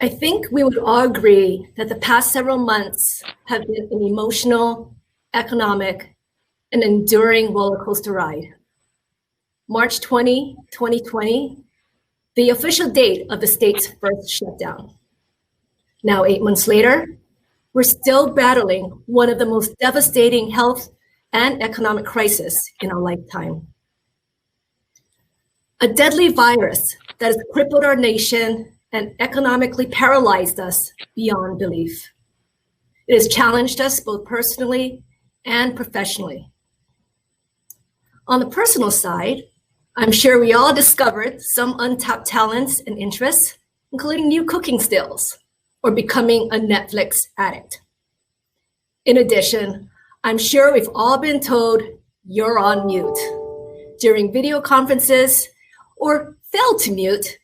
I think we would all agree that the past several months have been an emotional, economic, and enduring roller coaster ride. March 20, 2020, the official date of the state's first shutdown. Now, 8 months later, we're still battling one of the most devastating health and economic crises in our lifetime. A deadly virus that has crippled our nation and economically paralyzed us beyond belief. It has challenged us both personally and professionally. On the personal side, I'm sure we all discovered some untapped talents and interests, including new cooking skills or becoming a Netflix addict. In addition, I'm sure we've all been told you're on mute during video conferences or failed to mute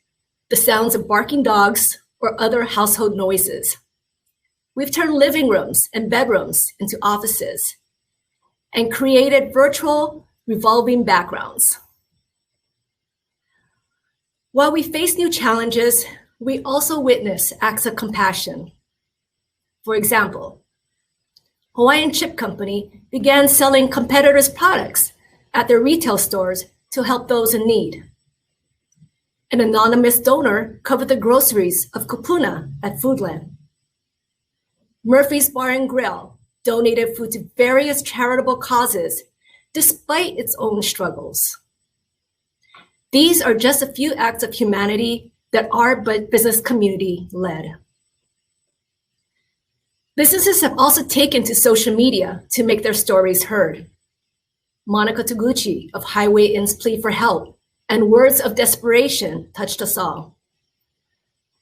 the sounds of barking dogs or other household noises. We've turned living rooms and bedrooms into offices and created virtual revolving backgrounds. While we face new challenges, we also witness acts of compassion. For example, Hawaiian Chip Company began selling competitors' products at their retail stores to help those in need. An anonymous donor covered the groceries of Kupuna at Foodland. Murphy's Bar and Grill donated food to various charitable causes despite its own struggles. These are just a few acts of humanity that our business community led. Businesses have also taken to social media to make their stories heard. Monica Taguchi of Highway Inn's plea for help and words of desperation touched us all.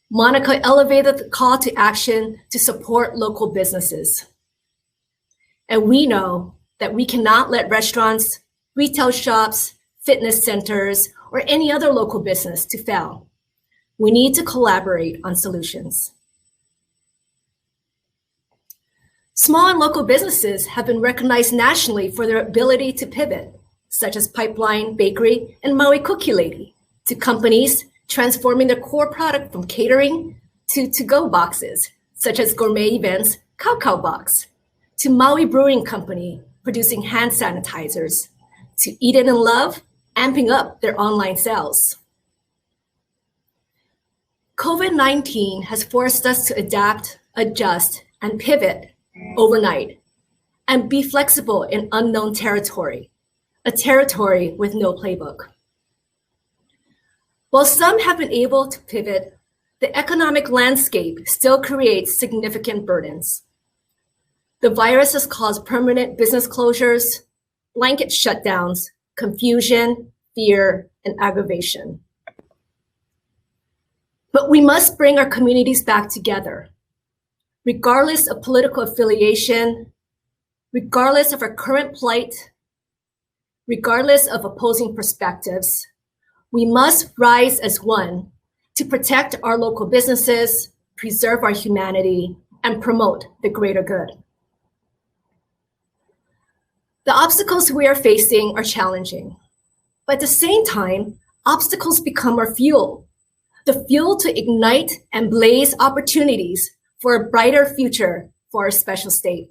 Monica elevated the call to action to support local businesses. And we know that we cannot let restaurants, retail shops, fitness centers, or any other local business to fail. We need to collaborate on solutions. Small and local businesses have been recognized nationally for their ability to pivot, such as Pipeline Bakery and Maui Cookie Lady, to companies transforming their core product from catering to to-go boxes, such as Gourmet Events Cow Cow Box, to Maui Brewing Company producing hand sanitizers, to Eat It and Love amping up their online sales. COVID-19 has forced us to adapt, adjust, and pivot overnight, and be flexible in unknown territory, a territory with no playbook. While some have been able to pivot, the economic landscape still creates significant burdens. The virus has caused permanent business closures, blanket shutdowns, confusion, fear, and aggravation. But we must bring our communities back together. Regardless of political affiliation, regardless of our current plight, regardless of opposing perspectives, we must rise as one to protect our local businesses, preserve our humanity, and promote the greater good. The obstacles we are facing are challenging, but at the same time, obstacles become our fuel, the fuel to ignite and blaze opportunities for a brighter future for our special state.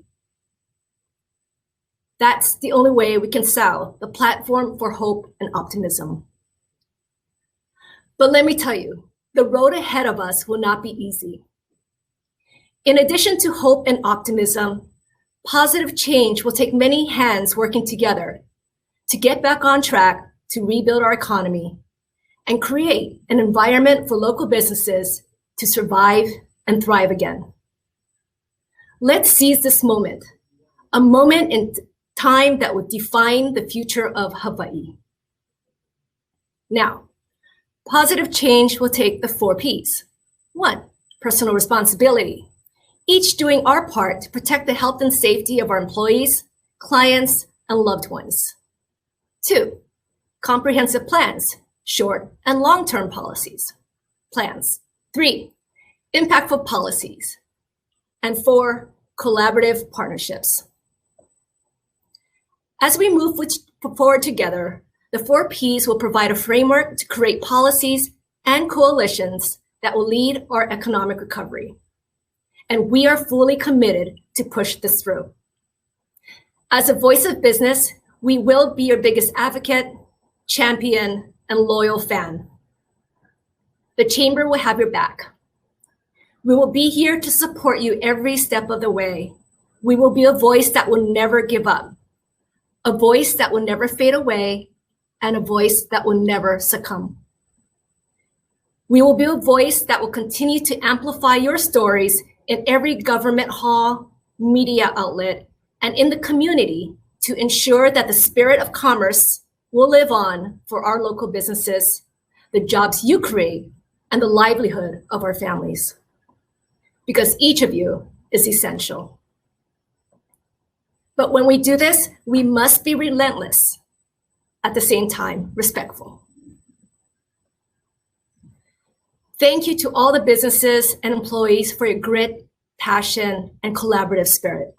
That's the only way we can sell the platform for hope and optimism. But let me tell you, the road ahead of us will not be easy. In addition to hope and optimism, positive change will take many hands working together to get back on track to rebuild our economy and create an environment for local businesses to survive and thrive again. Let's seize this moment, a moment in time that would define the future of Hawaii. Now, positive change will take the 4 Ps. 1, personal responsibility, each doing our part to protect the health and safety of our employees, clients, and loved ones. 2, comprehensive plans, short and long-term plans. 3, impactful policies. And 4, collaborative partnerships. As we move forward together, the 4 Ps will provide a framework to create policies and coalitions that will lead our economic recovery. And we are fully committed to push this through. As a voice of business, we will be your biggest advocate, champion, and loyal fan. The Chamber will have your back. We will be here to support you every step of the way. We will be a voice that will never give up, a voice that will never fade away, and a voice that will never succumb. We will be a voice that will continue to amplify your stories in every government hall, media outlet, and in the community to ensure that the spirit of commerce will live on for our local businesses, the jobs you create, and the livelihood of our families. Because each of you is essential. But when we do this, we must be relentless, at the same time, respectful. Thank you to all the businesses and employees for your grit, passion, and collaborative spirit.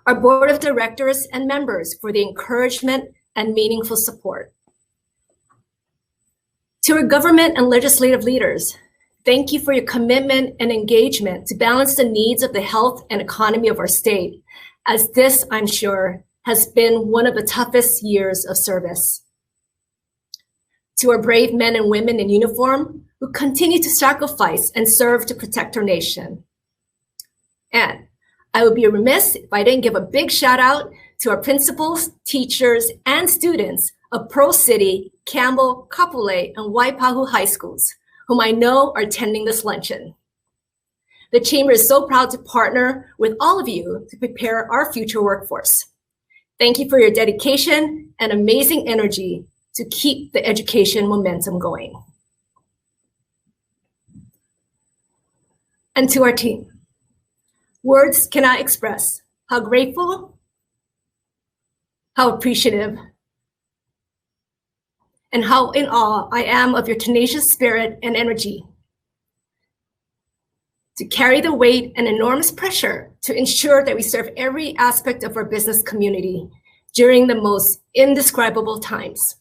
Our board of directors and members for the encouragement and meaningful support. To our government and legislative leaders, thank you for your commitment and engagement to balance the needs of the health and economy of our state, as this, I'm sure, has been one of the toughest years of service. To our brave men and women in uniform who continue to sacrifice and serve to protect our nation. And I would be remiss if I didn't give a big shout out to our principals, teachers, and students of Pearl City, Campbell, Kapolei, and Waipahu high schools, whom I know are attending this luncheon. The Chamber is so proud to partner with all of you to prepare our future workforce. Thank you for your dedication and amazing energy to keep the education momentum going. And to our team, words cannot express how grateful, how appreciative, and how in awe I am of your tenacious spirit and energy to carry the weight and enormous pressure to ensure that we serve every aspect of our business community during the most indescribable times.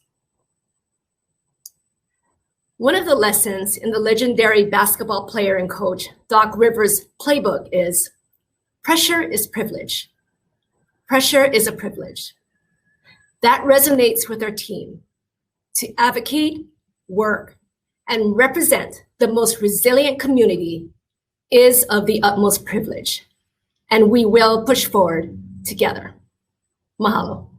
One of the lessons in the legendary basketball player and coach Doc Rivers' playbook is pressure is privilege. Pressure is a privilege. That resonates with our team to advocate, work, and represent the most resilient community is of the utmost privilege, and we will push forward together. Mahalo.